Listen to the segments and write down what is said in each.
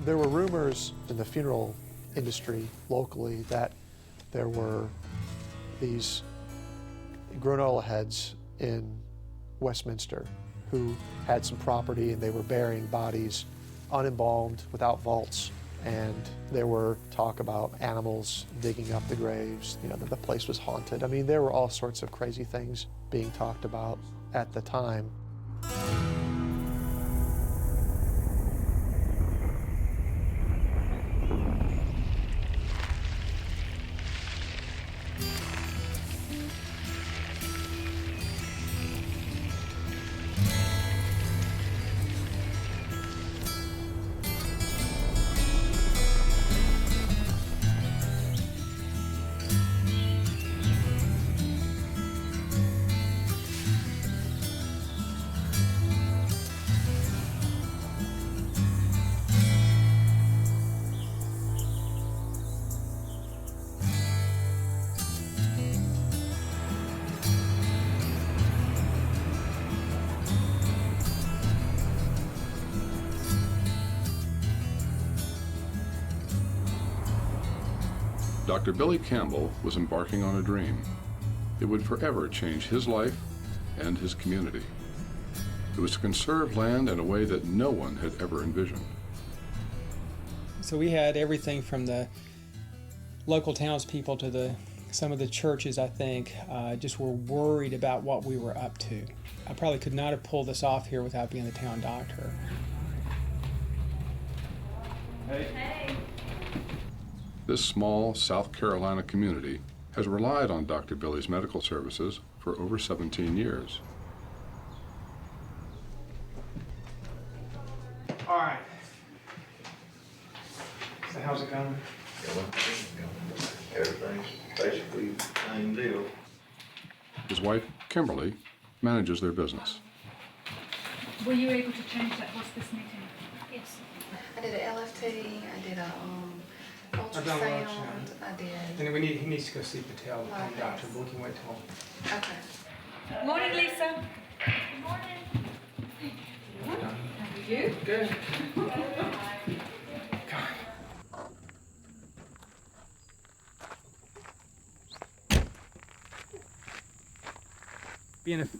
There were rumors in the funeral industry locally that there were these granola heads in Westminster who had some property and they were burying bodies unembalmed without vaults. And there were talk about animals digging up the graves, you know, that the place was haunted. I mean, there were all sorts of crazy things being talked about at the time. Dr. Billy Campbell was embarking on a dream. It would forever change his life and his community. It was to conserve land in a way that no one had ever envisioned. So we had everything from the local townspeople to some of the churches, I think, just were worried about what we were up to. I probably could not have pulled this off here without being the town doctor. Hey. This small South Carolina community has relied on Dr. Billy's medical services for over 17 years. All right. So how's it going? Everything's basically the same deal. His wife, Kimberly, manages their business. Were you able to change that hospice meeting? Yes. I did an LFT, I did a I've done ultrasound, ultrasound. I did. And he needs to go see Patel, the pain doctor, but we can wait till. Okay. Morning, Lisa. Good morning. How are you? Good.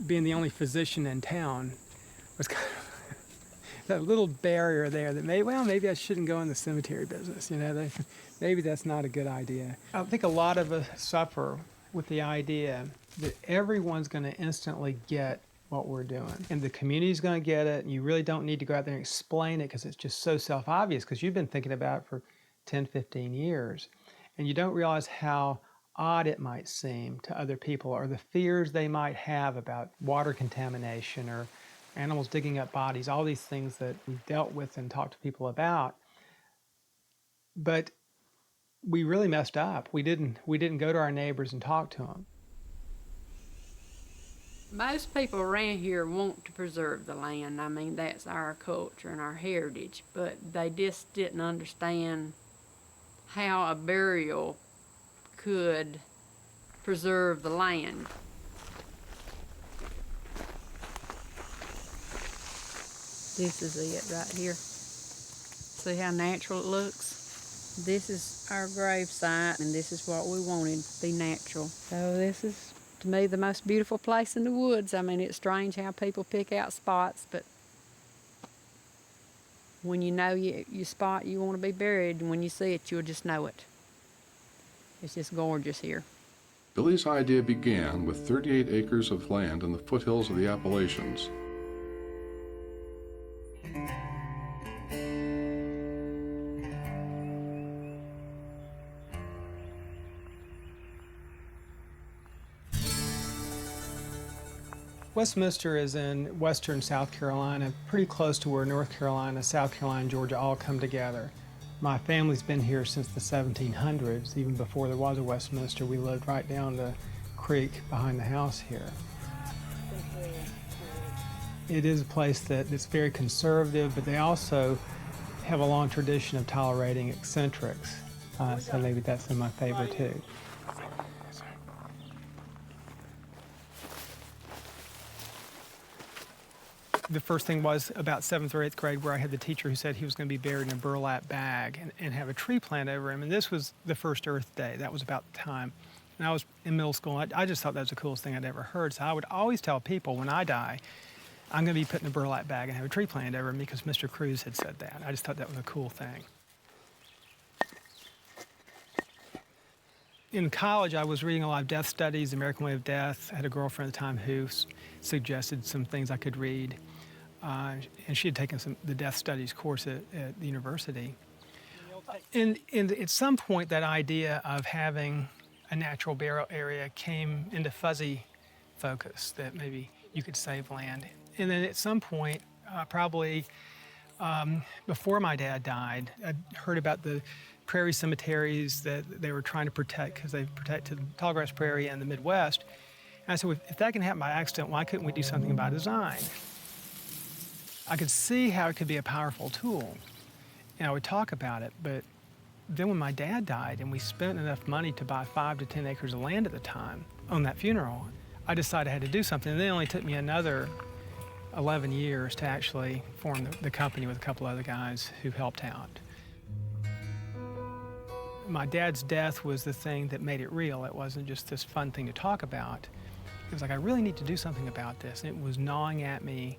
Being the only physician in town was kind of that little barrier there that maybe I shouldn't go in the cemetery business. You know, maybe that's not a good idea. I think a lot of us suffer with the idea that everyone's going to instantly get what we're doing, and the community's going to get it. And you really don't need to go out there and explain it because it's just so self-obvious because you've been thinking about it for 10, 15 years, and you don't realize how odd it might seem to other people, or the fears they might have about water contamination or animals digging up bodies, all these things that we've dealt with and talked to people about. But we really messed up. We didn't go to our neighbors and talk to them. Most people around here want to preserve the land. I mean, that's our culture and our heritage, but they just didn't understand how a burial could preserve the land. This is it right here. See how natural it looks? This is our grave site, and this is what we wanted to be natural. So this is, to me, the most beautiful place in the woods. I mean, it's strange how people pick out spots, but when you know your spot you want to be buried, and when you see it, you'll just know it. It's just gorgeous here. Billy's idea began with 38 acres of land in the foothills of the Appalachians. Westminster is in western South Carolina, pretty close to where North Carolina, South Carolina, and Georgia all come together. My family's been here since the 1700s. Even before there was a Westminster, we lived right down the creek behind the house here. It is a place that is very conservative, but they also have a long tradition of tolerating eccentrics. So maybe that's in my favor too. The first thing was about 7th or 8th grade, where I had the teacher who said he was going to be buried in a burlap bag and have a tree plant over him. And this was the first Earth Day. That was about the time. And I was in middle school. And I just thought that was the coolest thing I'd ever heard. So I would always tell people, when I die, I'm going to be put in a burlap bag and have a tree planted over me because Mr. Cruz had said that. I just thought that was a cool thing. In college, I was reading a lot of death studies, American Way of Death. I had a girlfriend at the time who suggested some things I could read. And she had taken the death studies course at the university. And at some point, that idea of having a natural burial area came into fuzzy focus, that maybe you could save land. And then at some point, probably before my dad died, I heard about the prairie cemeteries that they were trying to protect because they protected tallgrass prairie and the Midwest. And I said, if that can happen by accident, why couldn't we do something by design? I could see how it could be a powerful tool, and I would talk about it. But then when my dad died and we spent enough money to buy 5 to 10 acres of land at the time on that funeral, I decided I had to do something. And then it only took me another 11 years to actually form the company with a couple other guys who helped out. My dad's death was the thing that made it real. It wasn't just this fun thing to talk about. It was like, I really need to do something about this. And it was gnawing at me.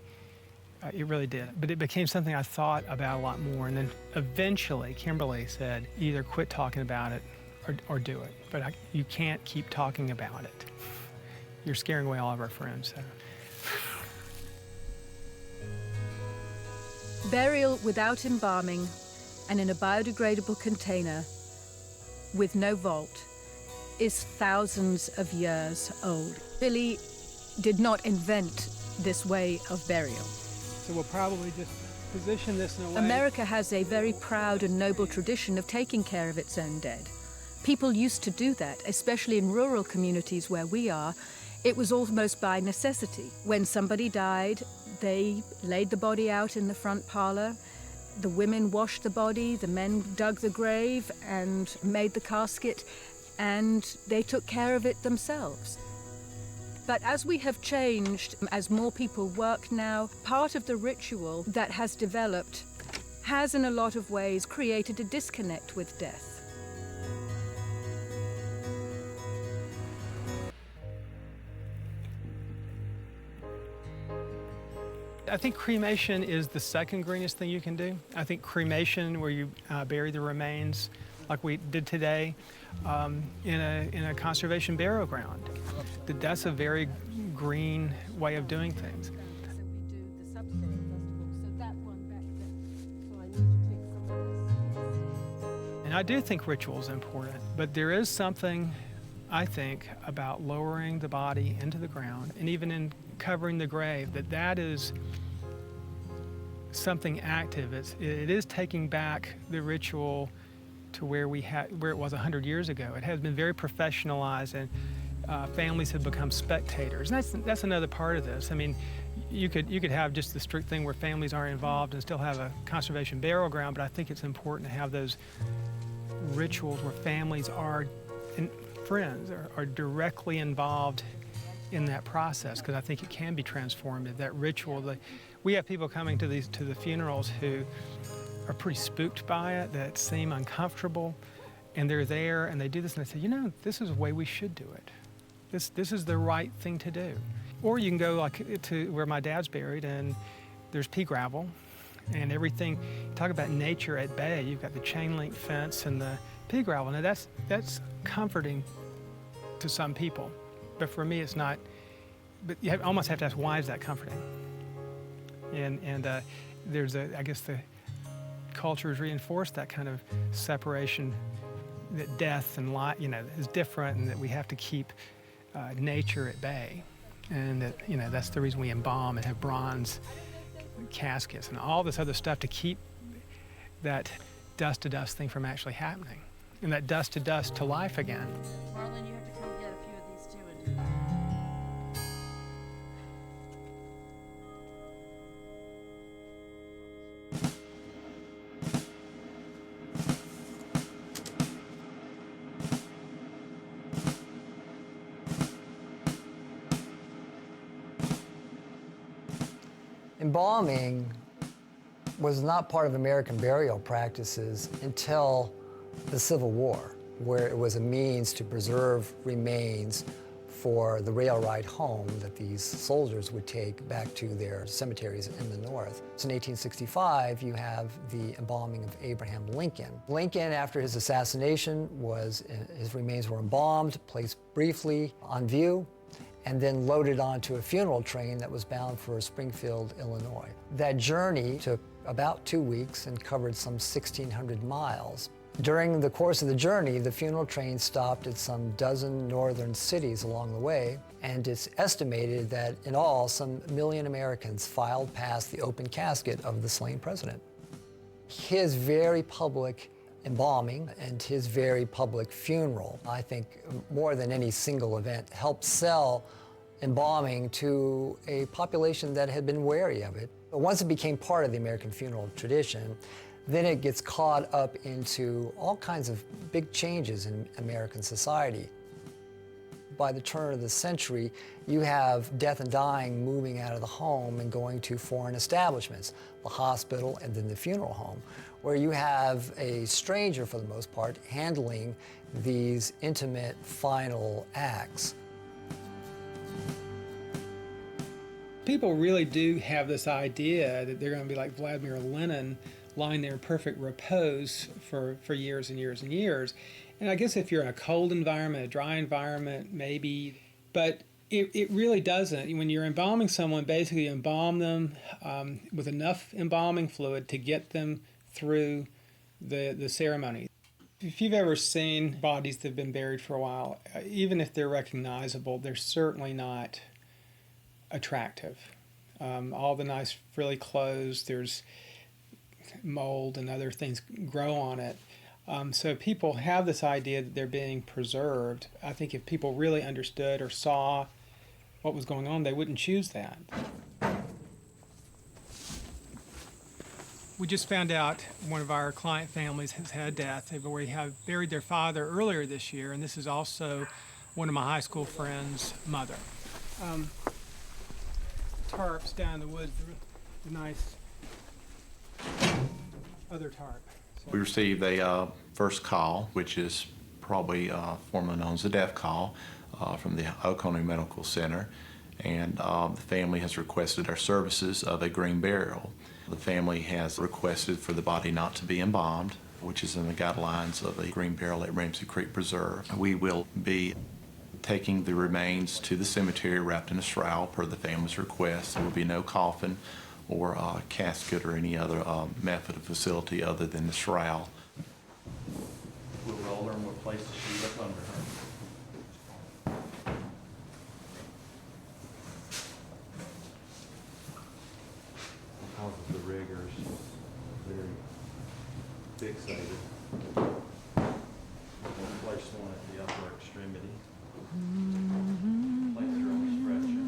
It really did. But it became something I thought about a lot more. And then eventually, Kimberly said, either quit talking about it or do it. But you can't keep talking about it. You're scaring away all of our friends. So. Burial without embalming and in a biodegradable container with no vault is thousands of years old. Billy did not invent this way of burial. So we'll probably just position this in a way. America has a very proud and noble tradition of taking care of its own dead. People used to do that, especially in rural communities where we are. It was almost by necessity. When somebody died, they laid the body out in the front parlor. The women washed the body, the men dug the grave and made the casket, and they took care of it themselves. But as we have changed, as more people work now, part of the ritual that has developed has in a lot of ways created a disconnect with death. I think cremation is the second greenest thing you can do. I think cremation, where you bury the remains, like we did today, in a conservation burial ground. That's a very green way of doing things. And I do think ritual is important, but there is something, I think, about lowering the body into the ground, and even in covering the grave, that is something active. It is taking back the ritual to where it was 100 years ago. It has been very professionalized, and families have become spectators. And that's another part of this. I mean, you could have just the strict thing where families aren't involved and still have a conservation burial ground, but I think it's important to have those rituals where families and friends are directly involved in that process, because I think it can be transformative. That ritual, we have people coming to the funerals who are pretty spooked by it, that seem uncomfortable, and they're there and they do this and they say, this is the way we should do it. This is the right thing to do. Or you can go like to where my dad's buried, and there's pea gravel and everything. Talk about nature at bay. You've got the chain link fence and the pea gravel. Now that's comforting to some people, but for me it's not. But you almost have to ask, why is that comforting? And there's I guess the culture has reinforced that kind of separation, that death and life, is different, and that we have to keep nature at bay, and that that's the reason we embalm and have bronze caskets and all this other stuff to keep that dust to dust thing from actually happening, and that dust to dust to life again. Marlon, you have to come get a few of these too. Embalming was not part of American burial practices until the Civil War, where it was a means to preserve remains for the rail ride home that these soldiers would take back to their cemeteries in the North. So in 1865, you have the embalming of Abraham Lincoln. Lincoln, after his assassination, his remains were embalmed, placed briefly on view, and then loaded onto a funeral train that was bound for Springfield, Illinois. That journey took about 2 weeks and covered some 1,600 miles. During the course of the journey, the funeral train stopped at some dozen northern cities along the way, and it's estimated that in all, some 1 million Americans filed past the open casket of the slain president. His very public embalming and his very public funeral, I think more than any single event, helped sell embalming to a population that had been wary of it. But once it became part of the American funeral tradition, then it gets caught up into all kinds of big changes in American society. By the turn of the century, you have death and dying moving out of the home and going to foreign establishments, the hospital and then the funeral home, where you have a stranger, for the most part, handling these intimate final acts. People really do have this idea that they're going to be like Vladimir Lenin, lying there in perfect repose for years and years and years. And I guess if you're in a cold environment, a dry environment, maybe, but it really doesn't. When you're embalming someone, basically you embalm them with enough embalming fluid to get them through the ceremony. If you've ever seen bodies that have been buried for a while, even if they're recognizable, they're certainly not attractive. All the nice frilly clothes, there's mold and other things grow on it. So people have this idea that they're being preserved. I think if people really understood or saw what was going on, they wouldn't choose that. We just found out one of our client families has had a death. They've already buried their father earlier this year, and this is also one of my high school friends' mother. Tarps down in the woods, the nice other tarp. So. We received a first call, which is probably formerly known as a death call, from the Oconee Medical Center, and the family has requested our services of a green burial. The family has requested for the body not to be embalmed, which is in the guidelines of a green burial at Ramsey Creek Preserve. We will be taking the remains to the cemetery wrapped in a shroud per the family's request. There will be no coffin or casket or any other method of facility other than the shroud. We'll roll her and we'll place the sheet up under her. Because of the rigors, very fixated. We'll place one at the upper extremity. Place her on the stretcher.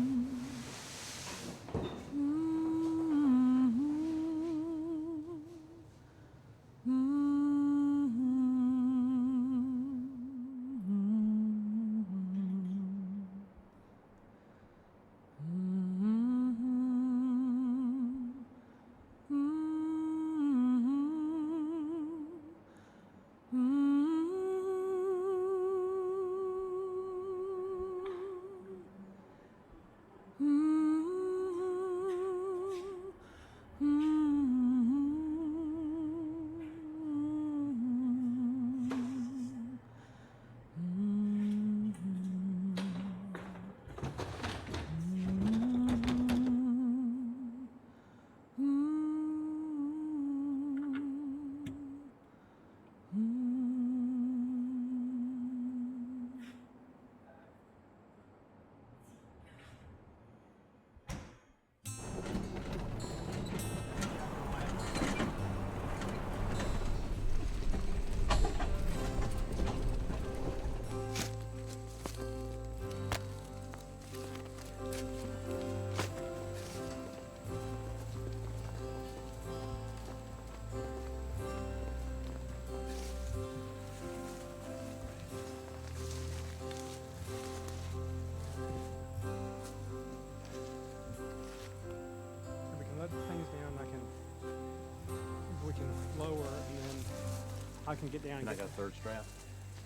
I can get down and And I get got a third strap.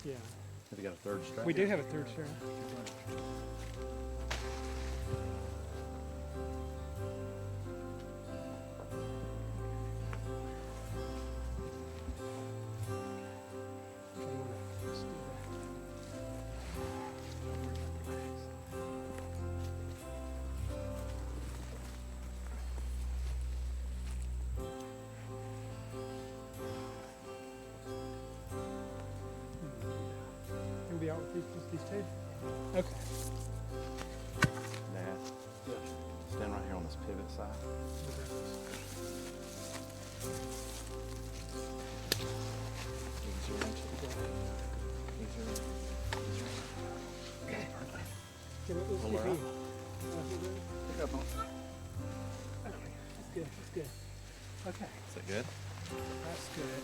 Yeah. Have you got a third strap? We do have a third strap. Can be out with these two? Okay. Dad, stand right here on this pivot side. Easier into the ground. Easier. Pull her up. Pick up on. That's good. That's good. Okay. Is that good? That's good.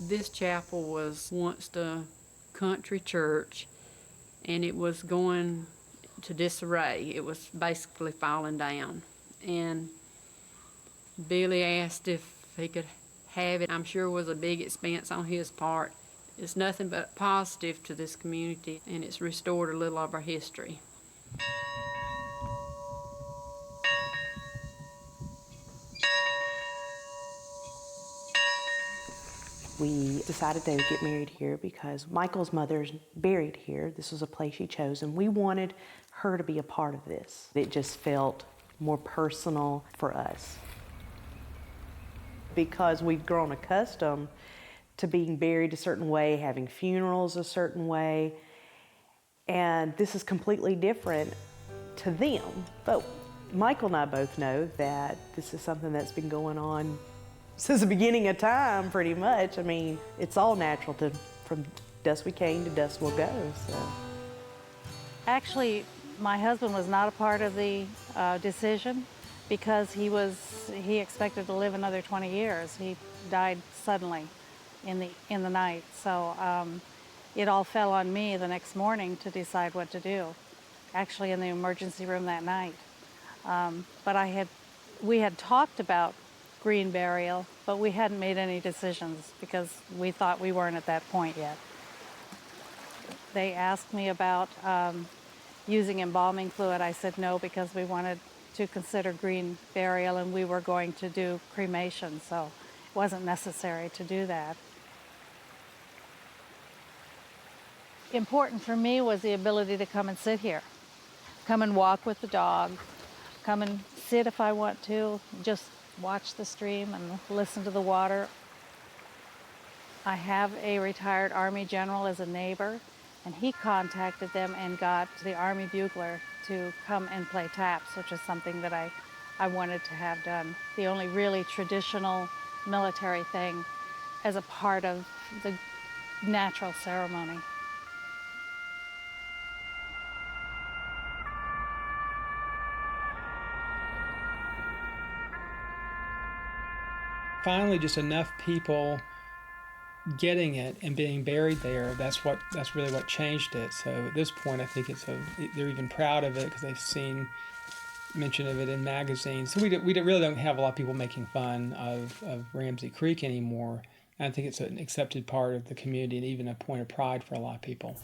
This chapel was once a country church, and it was going to disarray. It was basically falling down. And Billy asked if he could have it. I'm sure it was a big expense on his part. It's nothing but positive to this community, and it's restored a little of our history. We decided they would get married here because Michael's mother's buried here. This was a place she chose, and we wanted her to be a part of this. It just felt more personal for us. Because we've grown accustomed to being buried a certain way, having funerals a certain way, and this is completely different to them. But Michael and I both know that this is something that's been going on since the beginning of time, pretty much. I mean, it's all natural from dust we came to dust we'll go, so. Actually, my husband was not a part of the decision because he expected to live another 20 years. He died suddenly in the night. So it all fell on me the next morning to decide what to do, actually in the emergency room that night. But we had talked about green burial, but we hadn't made any decisions because we thought we weren't at that point yet. They asked me about using embalming fluid. I said no because we wanted to consider green burial and we were going to do cremation, so it wasn't necessary to do that. Important for me was the ability to come and sit here, come and walk with the dog, come and sit if I want to, just watch the stream and listen to the water. I have a retired Army general as a neighbor, and he contacted them and got the Army bugler to come and play taps, which is something that I wanted to have done. The only really traditional military thing as a part of the natural ceremony. Finally, just enough people getting it and being buried there, that's really what changed it. So at this point, I think they're even proud of it because they've seen mention of it in magazines. So we really don't have a lot of people making fun of Ramsey Creek anymore. I think it's an accepted part of the community and even a point of pride for a lot of people.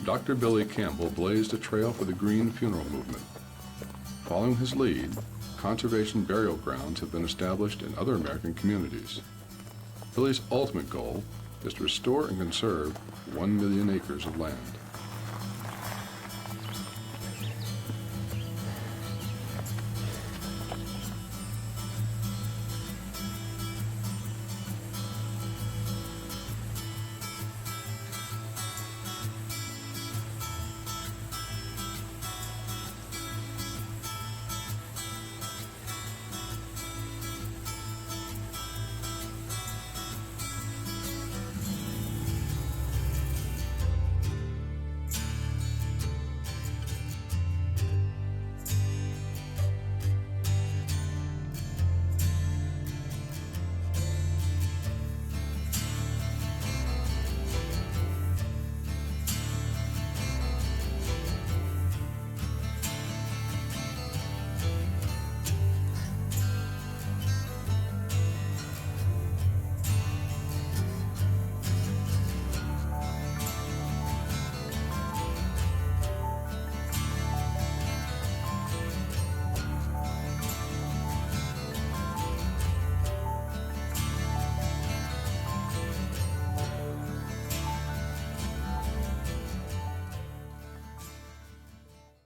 Dr. Billy Campbell blazed a trail for the green funeral movement. Following his lead, conservation burial grounds have been established in other American communities. Billy's ultimate goal is to restore and conserve 1 million acres of land.